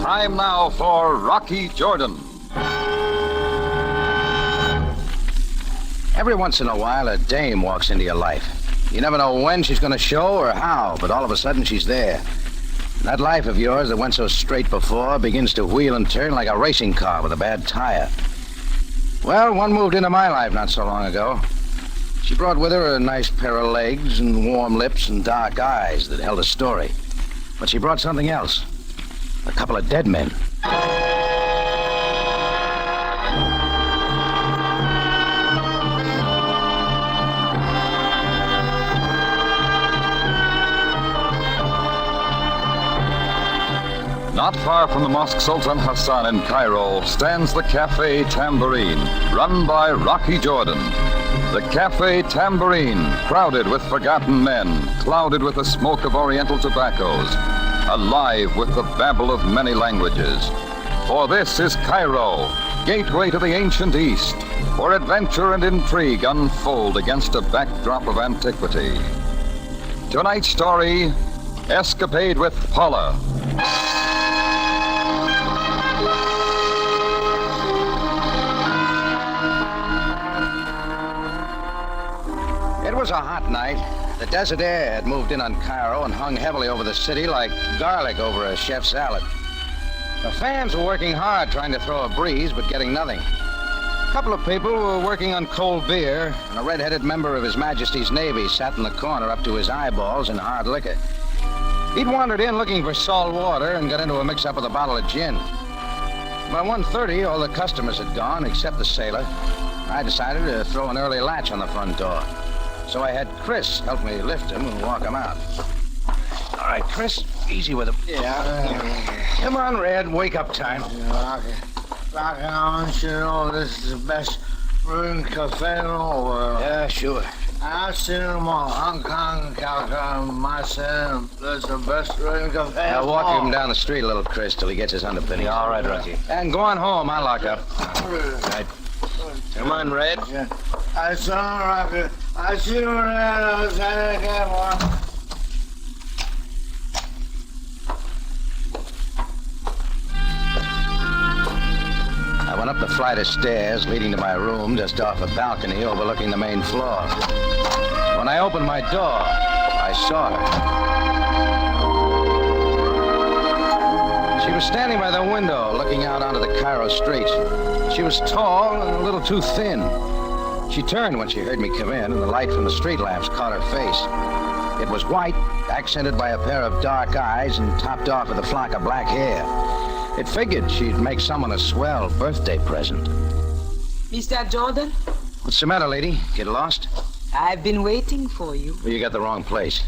Time now for Rocky Jordan. Every once in a while, a dame walks into your life. You never know when she's going to show or how, but all of a sudden she's there. That life of yours that went so straight before begins to wheel and turn like a racing car with a bad tire. Well, one moved into my life not so long ago. She brought with her a nice pair of legs and warm lips and dark eyes that held a story. But she brought something else. A couple of dead men. Not far from the Mosque Sultan Hassan in Cairo stands the Cafe Tambourine, run by Rocky Jordan. The Cafe Tambourine, crowded with forgotten men, clouded with the smoke of Oriental tobaccos, alive with the babble of many languages. For this is Cairo, gateway to the ancient East, where adventure and intrigue unfold against a backdrop of antiquity. Tonight's story, Escapade with Paula. It was a hot night. The desert air had moved in on Cairo and hung heavily over the city like garlic over a chef's salad. The fans were working hard trying to throw a breeze, but getting nothing. A couple of people were working on cold beer, and a red-headed member of His Majesty's Navy sat in the corner up to his eyeballs in hard liquor. He'd wandered in looking for salt water and got into a mix-up with a bottle of gin. By 1:30, all the customers had gone except the sailor. I decided to throw an early latch on the front door. So I had Chris help me lift him and walk him out. All right, Chris, easy with him. Yeah. Come on, Red, wake up time. Rocky, I want you to know this is the best brewing cafe in the world. Yeah, sure. I've seen them all. Hong Kong, Calcutta, Marseille. That's the best brewing cafe in the I'll walk world. him down the street a little, Chris, till he gets his underpinning. All right, Rocky. And go on home. I'll lock up. Right. Come on, Red. Yeah. I saw Rocky. I see you there. I was trying to get one. I went up the flight of stairs leading to my room just off a balcony overlooking the main floor. When I opened my door, I saw her. She was standing by the window looking out onto the Cairo street. She was tall and a little too thin. She turned when she heard me come in, and the light from the street lamps caught her face. It was white, accented by a pair of dark eyes and topped off with a flock of black hair. It figured she'd make someone a swell birthday present. Mr. Jordan, What's the matter, lady? Get lost? I've been waiting for you. Well, you got the wrong place.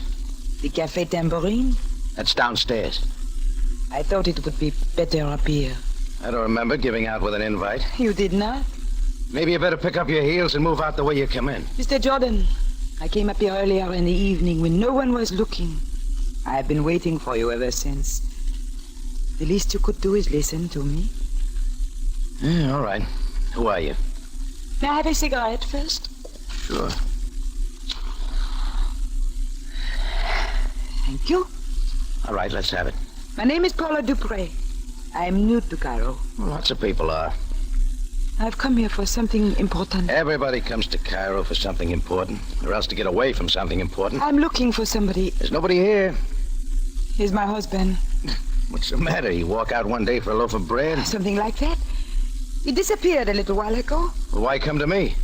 The Cafe Tambourine? That's downstairs. I thought it would be better up here. I don't remember giving out with an invite. You did not? Maybe you better pick up your heels and move out the way you come in. Mr. Jordan, I came up here earlier in the evening when no one was looking. I've been waiting for you ever since. The least you could do is listen to me. Yeah, all right. Who are you? May I have a cigarette first? Sure. Thank you. All right, let's have it. My name is Paula Dupré. I'm new to Cairo. Well, lots of people are. I've come here for something important. Everybody comes to Cairo for something important, or else to get away from something important. I'm looking for somebody. There's nobody here. He's my husband. What's the matter? You walk out one day for a loaf of bread? Something like that. He disappeared a little while ago. Well, why come to me?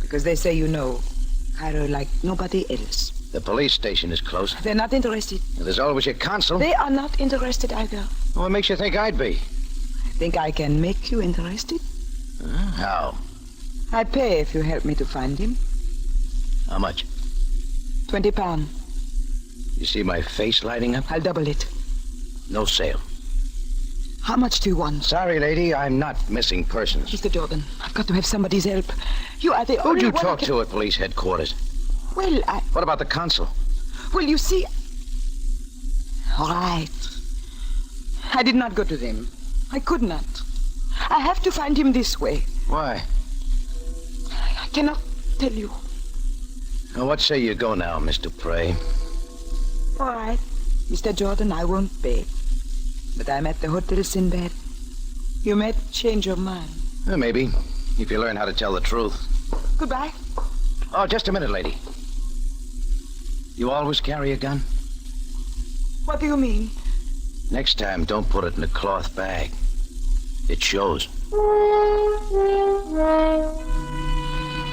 Because they say you know Cairo like nobody else. The police station is close. They're not interested. There's always your consul. They are not interested either. Well, what makes you think I'd be? I think I can make you interested. How? I'd pay if you help me to find him. How much? £20. You see my face lighting up? I'll double it. No sale. How much do you want? Sorry, lady, I'm not missing persons. Mr. Jordan, I've got to have somebody's help. You are the Who'd only you one talk I can... to at police headquarters? Well, What about the consul? Well, you see... All right. I did not go to them. I could not. I have to find him this way. Why? I cannot tell you. Now, what say you go now, Miss Dupré? All right. Mr. Jordan, I won't pay. But I'm at the Hotel Sinbad. You might change your mind. Maybe, if you learn how to tell the truth. Goodbye. Oh, just a minute, lady. You always carry a gun? What do you mean? Next time, don't put it in a cloth bag. It shows.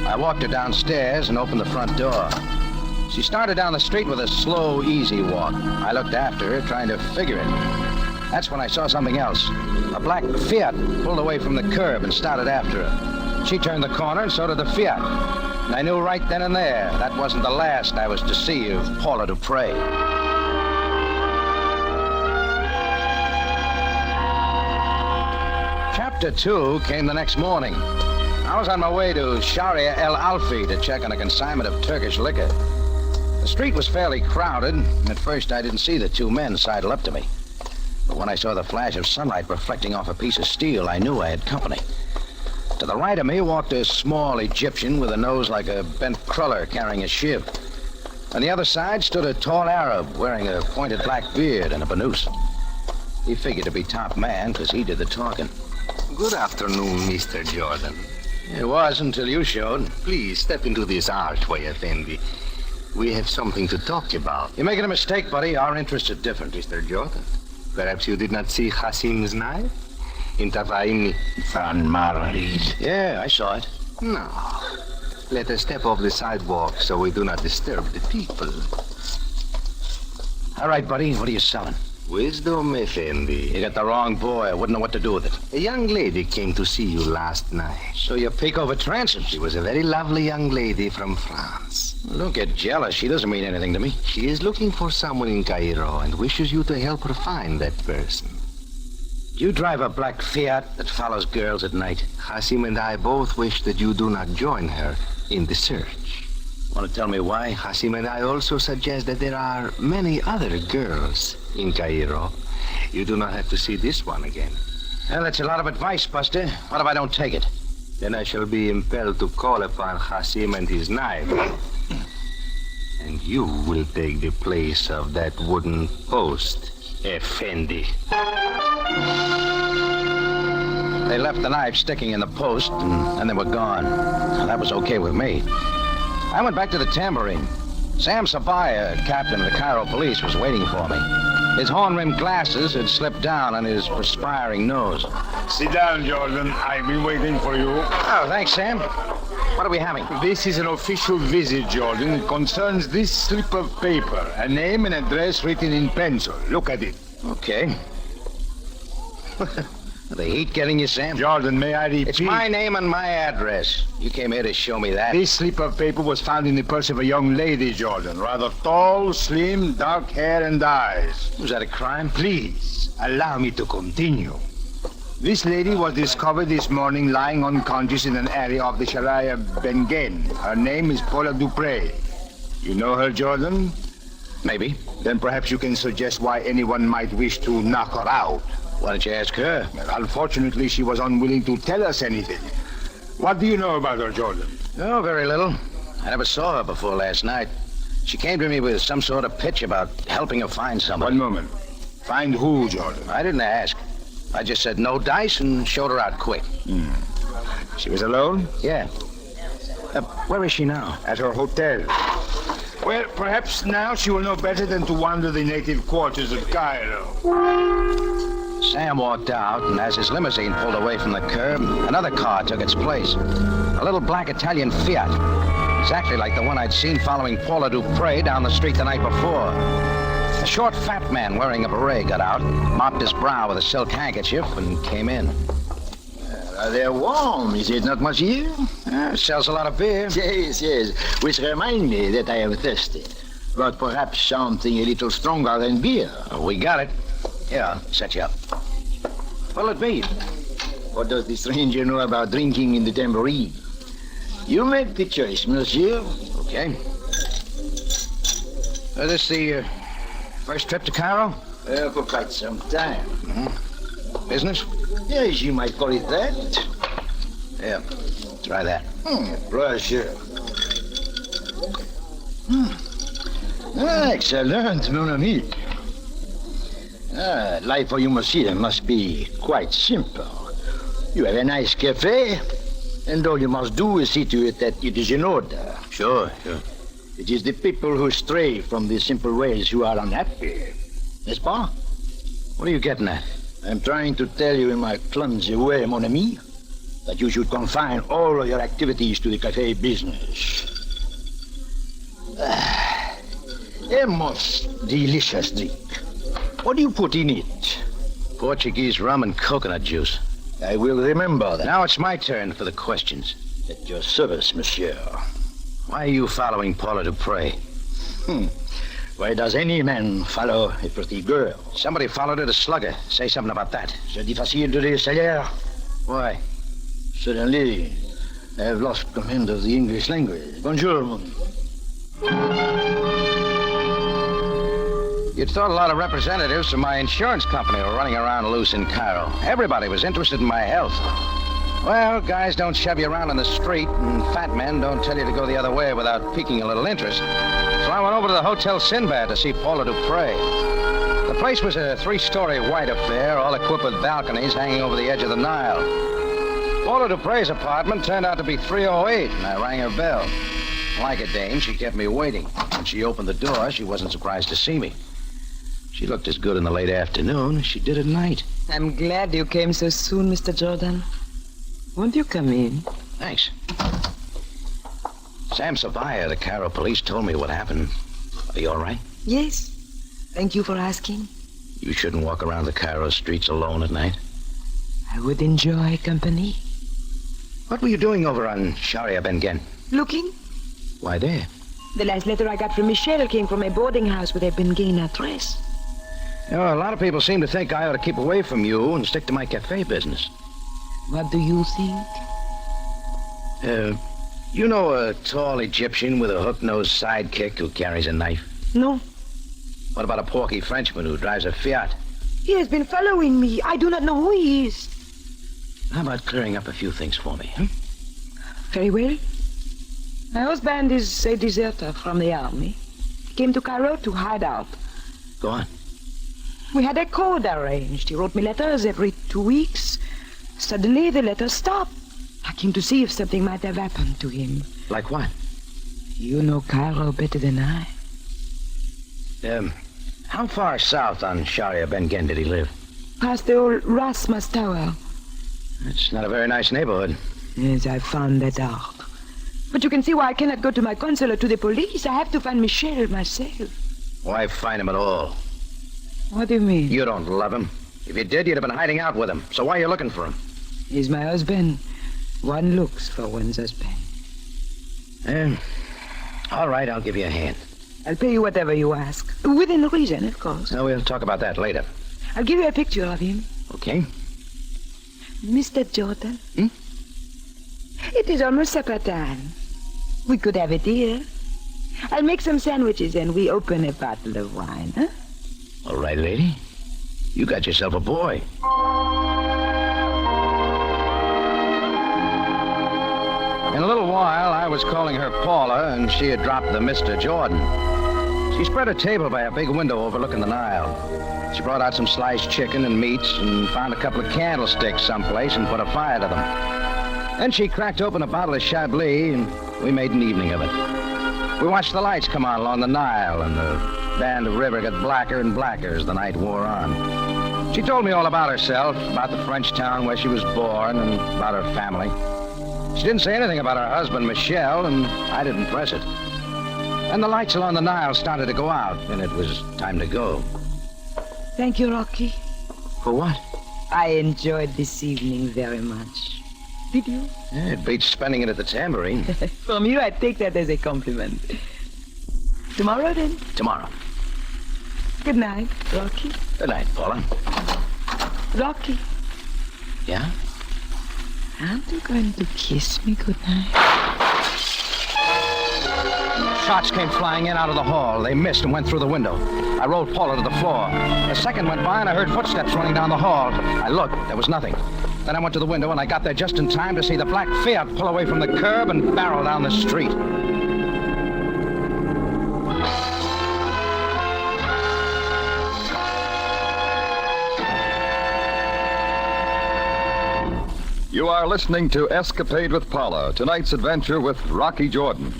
I walked her downstairs and opened the front door. She started down the street with a slow, easy walk. I looked after her, trying to figure it. That's when I saw something else. A black Fiat pulled away from the curb and started after her. She turned the corner, and so did the Fiat. And I knew right then and there that wasn't the last I was to see of Paula Dupre. Chapter 2 came the next morning. I was on my way to Sharia El Alfi to check on a consignment of Turkish liquor. The street was fairly crowded, and at first I didn't see the two men sidle up to me. But when I saw the flash of sunlight reflecting off a piece of steel, I knew I had company. To the right of me walked a small Egyptian with a nose like a bent cruller carrying a shiv. On the other side stood a tall Arab wearing a pointed black beard and a burnous. He figured to be top man because he did the talking. Good afternoon, Mr. Jordan. It was until you showed. Please step into this archway, Effendi. We have something to talk about. You're making a mistake, buddy. Our interests are different. Mr. Jordan, perhaps you did not see Hasim's knife? In Tafaini Van Marlies. Yeah, I saw it. No. Let us step off the sidewalk so we do not disturb the people. All right, buddy. What are you selling? Wisdom, Effendi. You got the wrong boy. I wouldn't know what to do with it. A young lady came to see you last night. So you peek over transoms. She was a very lovely young lady from France. Don't get jealous. She doesn't mean anything to me. She is looking for someone in Cairo and wishes you to help her find that person. You drive a black Fiat that follows girls at night. Hasim and I both wish that you do not join her in the search. Want to tell me why? Hasim and I also suggest that there are many other girls in Cairo. You do not have to see this one again. Well, that's a lot of advice, Buster. What if I don't take it? Then I shall be impelled to call upon Hasim and his knife. And you will take the place of that wooden post, Effendi. They left the knife sticking in the post, and then they were gone. That was okay with me. I went back to the tambourine. Sam Sabaya, captain of the Cairo police, was waiting for me. His horn-rimmed glasses had slipped down on his perspiring nose. Sit down, Jordan. I've been waiting for you. Oh, thanks, Sam. What are we having? This is an official visit, Jordan. It concerns this slip of paper. A name and address written in pencil. Look at it. Okay. The heat getting you, Sam? Jordan, may I repeat? It's my name and my address. You came here to show me that. This slip of paper was found in the purse of a young lady, Jordan. Rather tall, slim, dark hair and eyes. Was that a crime? Please, allow me to continue. This lady was discovered this morning lying unconscious in an area of the Sharia Bengen. Her name is Paula Dupre. You know her, Jordan? Maybe. Then perhaps you can suggest why anyone might wish to knock her out. Why don't you ask her? Unfortunately, she was unwilling to tell us anything. What do you know about her, Jordan? Oh, very little. I never saw her before last night. She came to me with some sort of pitch about helping her find someone. One moment. Find who, Jordan? I didn't ask. I just said no dice and showed her out quick. She was alone? Yeah. Where is she now? At her hotel. Well, perhaps now she will know better than to wander the native quarters of Cairo. Sam walked out, and as his limousine pulled away from the curb, another car took its place. A little black Italian Fiat. Exactly like the one I'd seen following Paula Dupre down the street the night before. A short, fat man wearing a beret got out, mopped his brow with a silk handkerchief, and came in. They're warm, is it not, monsieur? Sells a lot of beer. Yes, yes. Which reminds me that I am thirsty. But perhaps something a little stronger than beer. We got it. Here, I'll set you up. What'll it be? What does the stranger know about drinking in the tambourine? You make the choice, monsieur. Okay. This the first trip to Cairo? For quite some time. Business? Yes, you might call it that. Yeah, try that. Pleasure. Excellent, mon ami. Life for you, monsieur, must be quite simple. You have a nice cafe, and all you must do is see to it that it is in order. Sure. It is the people who stray from the simple ways who are unhappy. N'est-ce pas? What are you getting at? I'm trying to tell you in my clumsy way, mon ami, that you should confine all of your activities to the cafe business. A most delicious drink. What do you put in it? Portuguese rum and coconut juice. I will remember that. Now it's my turn for the questions. At your service, monsieur. Why are you following Paula Dupre? Why does any man follow a pretty girl? Somebody followed her to slug her. Say something about that. C'est difficile de le savoir. Why? Suddenly, I have lost command of the English language. Bonjour, mon. You'd thought a lot of representatives from my insurance company were running around loose in Cairo. Everybody was interested in my health. Well, guys don't shove you around on the street, and fat men don't tell you to go the other way without piquing a little interest. So I went over to the Hotel Sinbad to see Paula Dupre. The place was a 3-story white affair, all equipped with balconies hanging over the edge of the Nile. Paula Dupre's apartment turned out to be 308, and I rang her bell. Like a dame, she kept me waiting. When she opened the door, she wasn't surprised to see me. She looked as good in the late afternoon as she did at night. I'm glad you came so soon, Mr. Jordan. Won't you come in? Thanks. Sam Savaya, the Cairo police, told me what happened. Are you all right? Yes. Thank you for asking. You shouldn't walk around the Cairo streets alone at night. I would enjoy company. What were you doing over on Sharia Bengen? Looking? Why there? The last letter I got from Michelle came from a boarding house with a Bengain address. You know, a lot of people seem to think I ought to keep away from you and stick to my cafe business. What do you think? You know a tall Egyptian with a hook-nosed sidekick who carries a knife? No. What about a porky Frenchman who drives a Fiat? He has been following me. I do not know who he is. How about clearing up a few things for me, huh? Very well. My husband is a deserter from the army. He came to Cairo to hide out. Go on. We had a code arranged. He wrote me letters every 2 weeks. Suddenly, the letters stopped. I came to see if something might have happened to him. Like what? You know Cairo better than I. How far south on Sharia Bengen did he live? Past the old Rasmus Tower. It's not a very nice neighborhood. Yes, I found that out. But you can see why I cannot go to my consul or to the police. I have to find Michel myself. Why find him at all? What do you mean? You don't love him. If you did, you'd have been hiding out with him. So why are you looking for him? He's my husband. One looks for one's husband. All right, I'll give you a hand. I'll pay you whatever you ask. Within reason, of course. No, we'll talk about that later. I'll give you a picture of him. Okay. Mr. Jordan. It is almost supper time. We could have it here. I'll make some sandwiches and we open a bottle of wine, huh? All right, lady. You got yourself a boy. In a little while, I was calling her Paula, and she had dropped the Mr. Jordan. She spread a table by a big window overlooking the Nile. She brought out some sliced chicken and meats and found a couple of candlesticks someplace and put a fire to them. Then she cracked open a bottle of Chablis, and we made an evening of it. We watched the lights come on along the Nile, and the band of river got blacker and blacker as the night wore on. She told me all about herself, about the French town where she was born, and about her family. She didn't say anything about her husband, Michel, and I didn't press it. And the lights along the Nile started to go out, and it was time to go. Thank you, Rocky. For what? I enjoyed this evening very much. Did you? Yeah, it beats spending it at the Tambourine. From you, I take that as a compliment. Tomorrow, then? Tomorrow. Good night, Rocky. Good night, Paula. Rocky, Yeah? aren't you going to kiss me goodnight? Shots came flying in out of the hall. They missed and went through the window. I rolled Paula to the floor. A second went by and I heard footsteps running down the hall. I looked. There was nothing. Then I went to the window and I got there just in time to see the black Fiat pull away from the curb and barrel down the street. You are listening to Escapade with Paula, tonight's adventure with Rocky Jordan.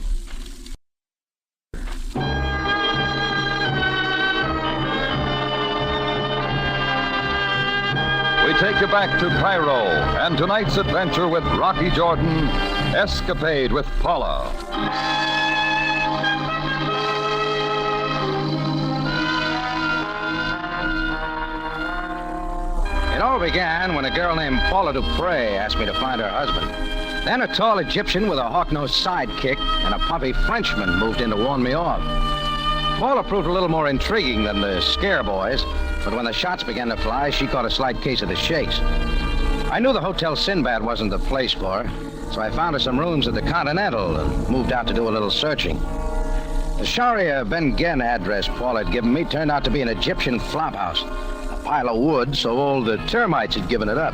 We take you back to Cairo and tonight's adventure with Rocky Jordan, Escapade with Paula. It all began when a girl named Paula Dupre asked me to find her husband. Then a tall Egyptian with a hawk-nosed sidekick and a puffy Frenchman moved in to warn me off. Paula proved a little more intriguing than the scare boys, but when the shots began to fly, she caught a slight case of the shakes. I knew the Hotel Sinbad wasn't the place for her, so I found her some rooms at the Continental and moved out to do a little searching. The Sharia Ben Gen address Paula had given me turned out to be an Egyptian flophouse. Pile of wood so old the termites had given it up.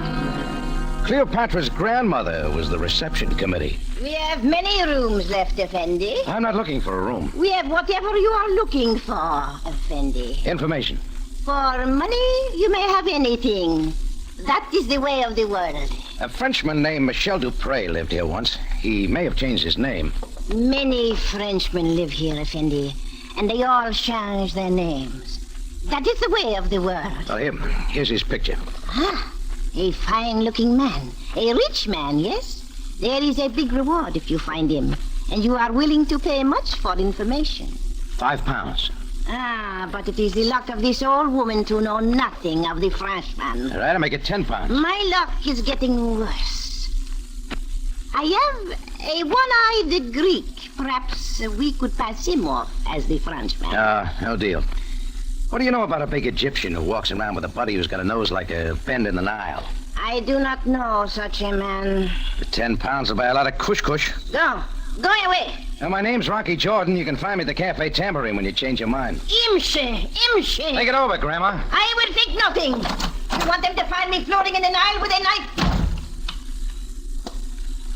Cleopatra's grandmother was the reception committee. We have many rooms left, Effendi. I'm not looking for a room. We have whatever you are looking for, Effendi. Information. For money, you may have anything. That is the way of the world. A Frenchman named Michel Dupre lived here once. He may have changed his name. Many Frenchmen live here, Effendi, and they all change their names. That is the way of the world. Oh, here's his picture. Ah, a fine-looking man. A rich man, yes? There is a big reward if you find him, and you are willing to pay much for information. £5. Ah, but it is the luck of this old woman to know nothing of the Frenchman. All right, I'll make it £10. My luck is getting worse. I have a one-eyed Greek. Perhaps we could pass him off as the Frenchman. No deal. What do you know about a big Egyptian who walks around with a buddy who's got a nose like a bend in the Nile? I do not know such a man. For £10 will buy a lot of kush-kush. Go away. Now, my name's Rocky Jordan. You can find me at the Cafe Tambourine when you change your mind. Imshi. Think it over, Grandma. I will think nothing. You want them to find me floating in the Nile with a knife?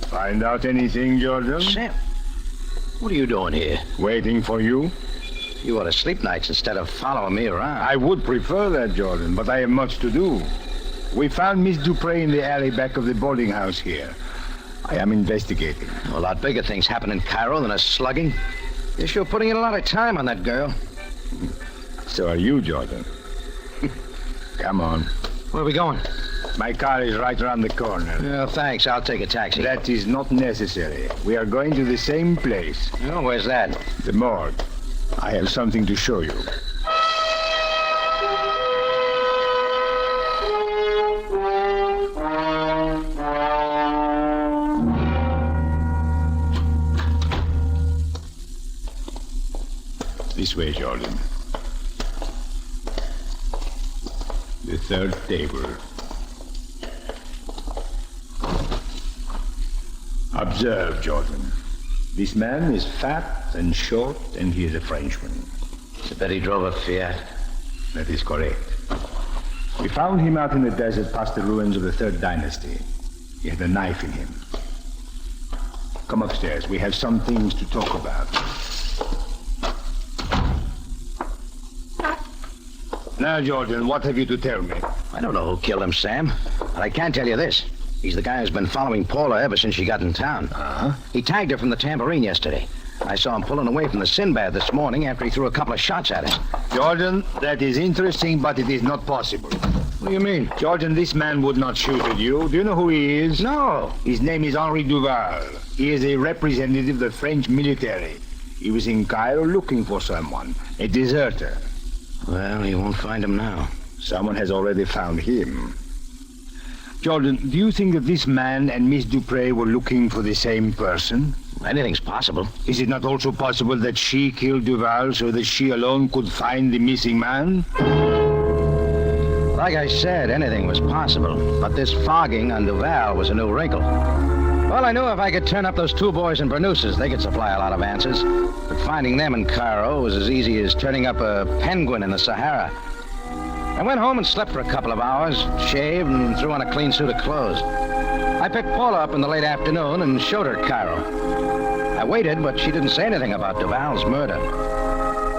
Find out anything, Jordan? Sam, what are you doing here? Waiting for you? You ought to sleep nights instead of following me around. I would prefer that, Jordan, but I have much to do. We found Miss Dupre in the alley back of the boarding house here. I am investigating. A lot bigger things happen in Cairo than a slugging. You're sure putting in a lot of time on that girl. So are you, Jordan. Come on. Where are we going? My car is right around the corner. Oh, thanks. I'll take a taxi. That is not necessary. We are going to the same place. Oh, where's that? The morgue. I have something to show you. This way, Jordan. The third table. Observe, Jordan. This man is fat and short, and he is a Frenchman. I bet he drove a Fiat. That is correct. We found him out in the desert past the ruins of the Third Dynasty. He had a knife in him. Come upstairs. We have some things to talk about. Now, Jordan, what have you to tell me? I don't know who killed him, Sam. But I can tell you this. He's the guy who's been following Paula ever since she got in town. Uh-huh. He tagged her from the Tambourine yesterday. I saw him pulling away from the Sinbad this morning after he threw a couple of shots at us. Jordan, that is interesting, but it is not possible. What do you mean? Jordan, this man would not shoot at you. Do you know who he is? No. His name is Henri Duval. He is a representative of the French military. He was in Cairo looking for someone, a deserter. Well, you won't find him now. Someone has already found him. Jordan, do you think that this man and Miss Dupre were looking for the same person? Anything's possible. Is it not also possible that she killed Duval so that she alone could find the missing man? Like I said, anything was possible. But this fogging on Duval was a new wrinkle. Well, I knew if I could turn up those two boys in Bernouses, they could supply a lot of answers. But finding them in Cairo was as easy as turning up a penguin in the Sahara. I went home and slept for a couple of hours, shaved, and threw on a clean suit of clothes. I picked Paula up in the late afternoon and showed her Cairo. I waited, but she didn't say anything about Duval's murder.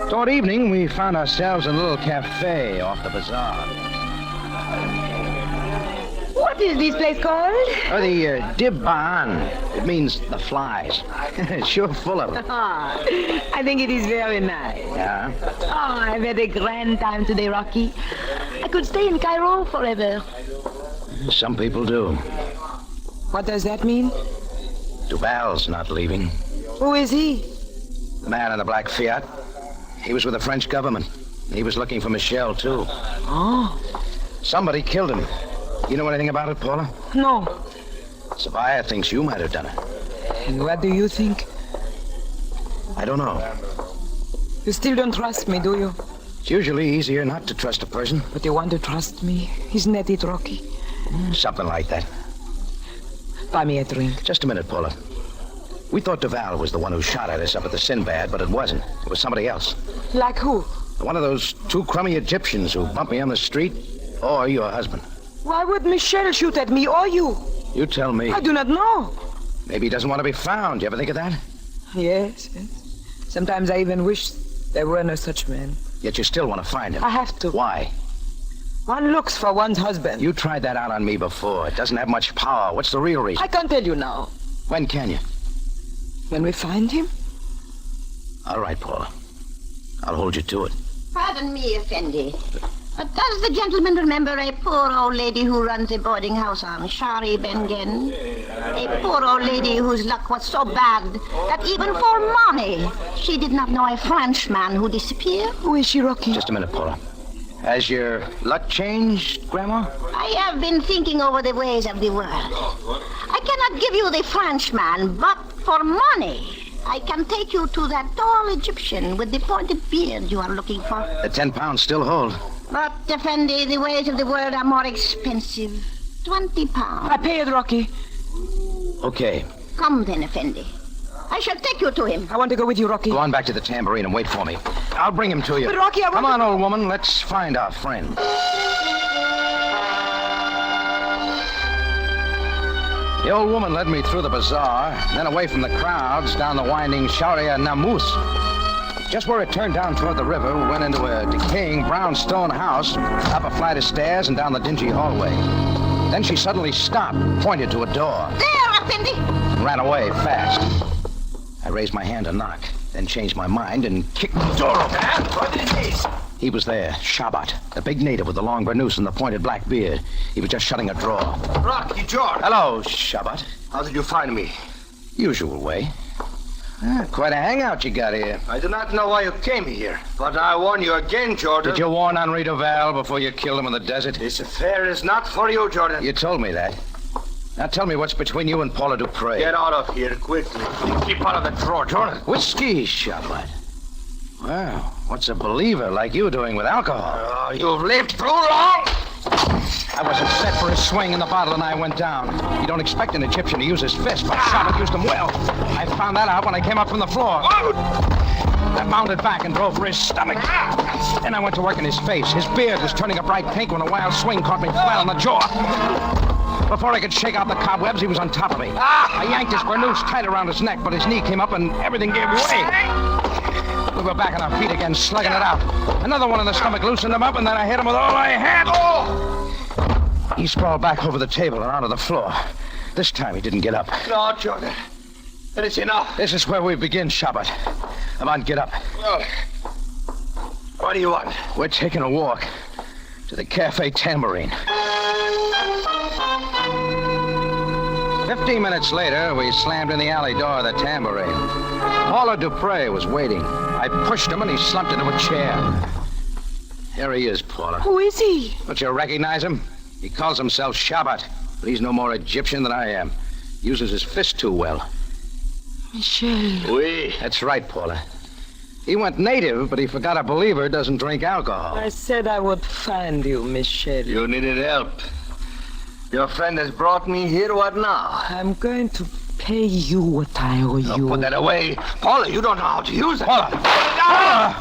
Toward evening, we found ourselves in a little cafe off the bazaar. What is this place called? Oh, the Dib Barn. It means the flies. It's sure full of them. Ah, I think it is very nice. Yeah? Oh, I've had a grand time today, Rocky. I could stay in Cairo forever. Some people do. What does that mean? Duval's not leaving. Who is he? The man in the black Fiat. He was with the French government. He was looking for Michelle, too. Oh. Somebody killed him. You know anything about it, Paula? No. Sabaya thinks you might have done it. And what do you think? I don't know. You still don't trust me, do you? It's usually easier not to trust a person. But you want to trust me. Isn't that it, Rocky? Something like that. Buy me a drink. Just a minute, Paula. We thought Duval was the one who shot at us up at the Sinbad, but it wasn't. It was somebody else. Like who? One of those two crummy Egyptians who bumped me on the street, or your husband. Why would Michelle shoot at me or you? You tell me. I do not know. Maybe he doesn't want to be found. You ever think of that? Yes. Sometimes I even wish there were no such men. Yet you still want to find him. I have to. Why? One looks for one's husband. You tried that out on me before. It doesn't have much power. What's the real reason? I can't tell you now. When can you? When we find him? All right, Paula. I'll hold you to it. Pardon me, Effendi. But does the gentleman remember a poor old lady who runs a boarding house on Shari Bengen? A poor old lady whose luck was so bad that even for money, she did not know a Frenchman who disappeared? Who is she, Rocky? Just a minute, Paula. Has your luck changed, Grandma? I have been thinking over the ways of the world. I cannot give you the Frenchman, but for money, I can take you to that tall Egyptian with the pointed beard you are looking for. The 10 pounds still hold. But, Effendi, the ways of the world are more expensive. 20 pounds. I pay it, Rocky. Okay. Come then, Effendi. I shall take you to him. I want to go with you, Rocky. Go on back to the tambourine and wait for me. I'll bring him to you. But, Rocky, I want Come on, old woman. Let's find our friend. The old woman led me through the bazaar, then away from the crowds, down the winding Sharia Namus. Just where it turned down toward the river, we went into a decaying brownstone house, up a flight of stairs and down the dingy hallway. Then she suddenly stopped, pointed to a door. There, Effendi! And ran away fast. I raised my hand to knock, then changed my mind and kicked the door open. What is this? He was there, Shabat, the big native with the long burnous and the pointed black beard. He was just shutting a drawer. Rocky George. Hello, Shabat. How did you find me? Usual way. Quite a hangout you got here. I do not know why you came here, but I warn you again, Jordan. Did you warn Henri Duval before you killed him in the desert? This affair is not for you, Jordan. You told me that. Now tell me what's between you and Paula Dupre. Get out of here quickly. Keep out of the drawer, Jordan. Whiskey, Shabat. Well, what's a believer like you doing with alcohol? Oh, you've lived too long. I wasn't set for his swing in the bottle and I went down. You don't expect an Egyptian to use his fist, but Shabat used them well. I found that out when I came up from the floor. I mounted back and drove for his stomach. Then I went to work in his face. His beard was turning a bright pink when a wild swing caught me flat on the jaw. Before I could shake out the cobwebs, he was on top of me. I yanked his burnous tight around his neck, but his knee came up and everything gave way. We were back on our feet again, slugging it out. Another one in the stomach loosened him up, and then I hit him with all I had. He sprawled back over the table and onto the floor. This time he didn't get up. No, Jordan. It is enough. This is where we begin, Shabat. Come on, get up. What do you want? We're taking a walk to the Cafe Tambourine. 15 minutes later, we slammed in the alley door of the Tambourine. Paula Dupre was waiting. I pushed him and he slumped into a chair. Here he is, Paula. Who is he? Don't you recognize him? He calls himself Shabat, but he's no more Egyptian than I am. Uses his fist too well. Michelle. Oui. That's right, Paula. He went native, but he forgot a believer doesn't drink alcohol. I said I would find you, Michelle. You needed help. Your friend has brought me here. What now? I'm going to pay you what I owe you. Put that away. Paula, you don't know how to use it. Paula!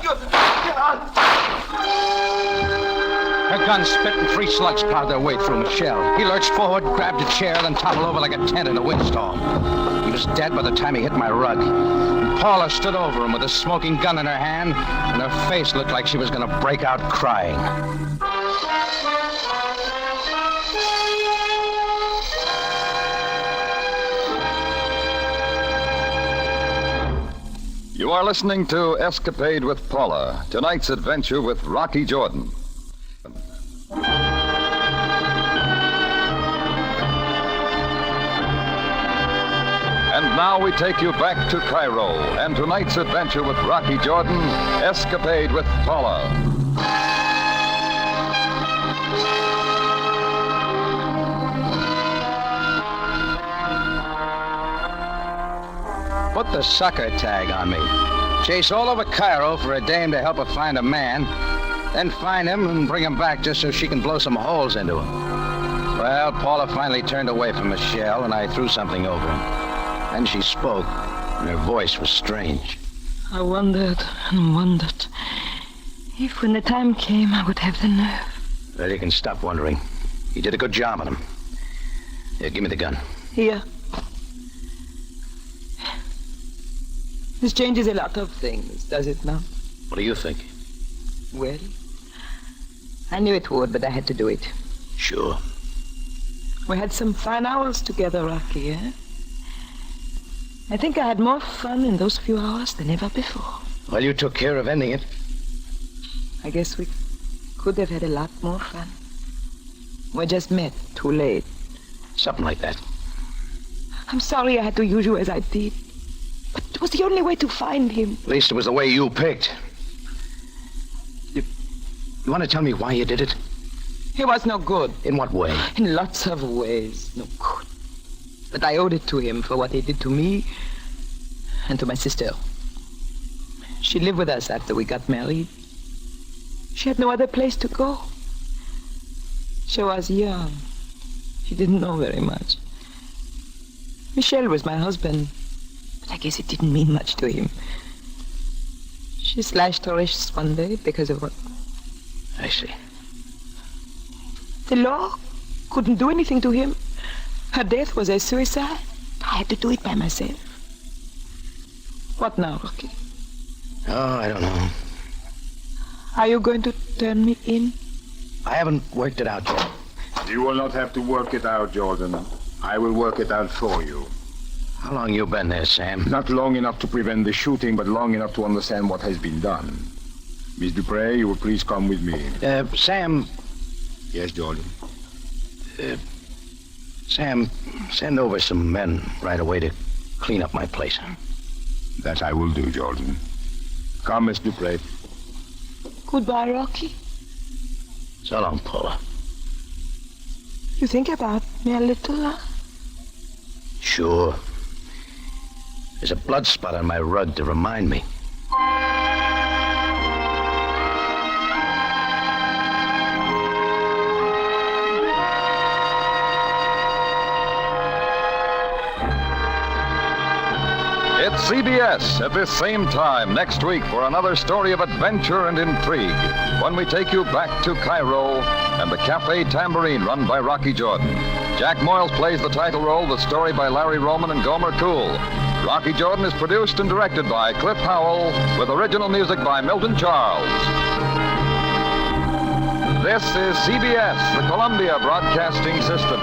Her gun spit and 3 slugs plowed their way through Michelle. He lurched forward, grabbed a chair, then toppled over like a tent in a windstorm. He was dead by the time he hit my rug. And Paula stood over him with a smoking gun in her hand, and her face looked like she was going to break out crying. You are listening to Escapade with Paula, tonight's adventure with Rocky Jordan. And now we take you back to Cairo and tonight's adventure with Rocky Jordan, Escapade with Paula. Put the sucker tag on me. Chase all over Cairo for a dame to help her find a man, then find him and bring him back just so she can blow some holes into him. Well, Paula finally turned away from Michelle, and I threw something over him. Then she spoke, and her voice was strange. I wondered and wondered if when the time came I would have the nerve. Well, you can stop wondering. You did a good job on him. Here, give me the gun. Here. This changes a lot of things, does it not? What do you think? Well, I knew it would, but I had to do it. Sure. We had some fine hours together, Rocky, eh? I think I had more fun in those few hours than ever before. Well, you took care of ending it. I guess we could have had a lot more fun. We just met too late. Something like that. I'm sorry I had to use you as I did. But it was the only way to find him. At least it was the way you picked. You want to tell me why you did it? He was no good. In what way? In lots of ways, no good. But I owed it to him for what he did to me and to my sister. She lived with us after we got married. She had no other place to go. She was young. She didn't know very much. Michel was my husband, but I guess it didn't mean much to him. She slashed her wrists one day because of what? I see. The law couldn't do anything to him. Her death was a suicide. I had to do it by myself. What now, Rocky? Oh, I don't know. Are you going to turn me in? I haven't worked it out yet. You will not have to work it out, Jordan. I will work it out for you. How long you been there, Sam? Not long enough to prevent the shooting, but long enough to understand what has been done. Miss Dupre, you will please come with me. Sam. Yes, Jordan. Sam, send over some men right away to clean up my place. That I will do, Jordan. Come, Miss Dupre. Goodbye, Rocky. So long, Paula. You think about me a little, huh? Sure. There's a blood spot on my rug to remind me. It's CBS at this same time next week for another story of adventure and intrigue when we take you back to Cairo and the Cafe Tambourine run by Rocky Jordan. Jack Moyles plays the title role, the story by Larry Roman and Gomer Cool. Rocky Jordan is produced and directed by Cliff Howell with original music by Milton Charles. This is CBS, the Columbia Broadcasting System.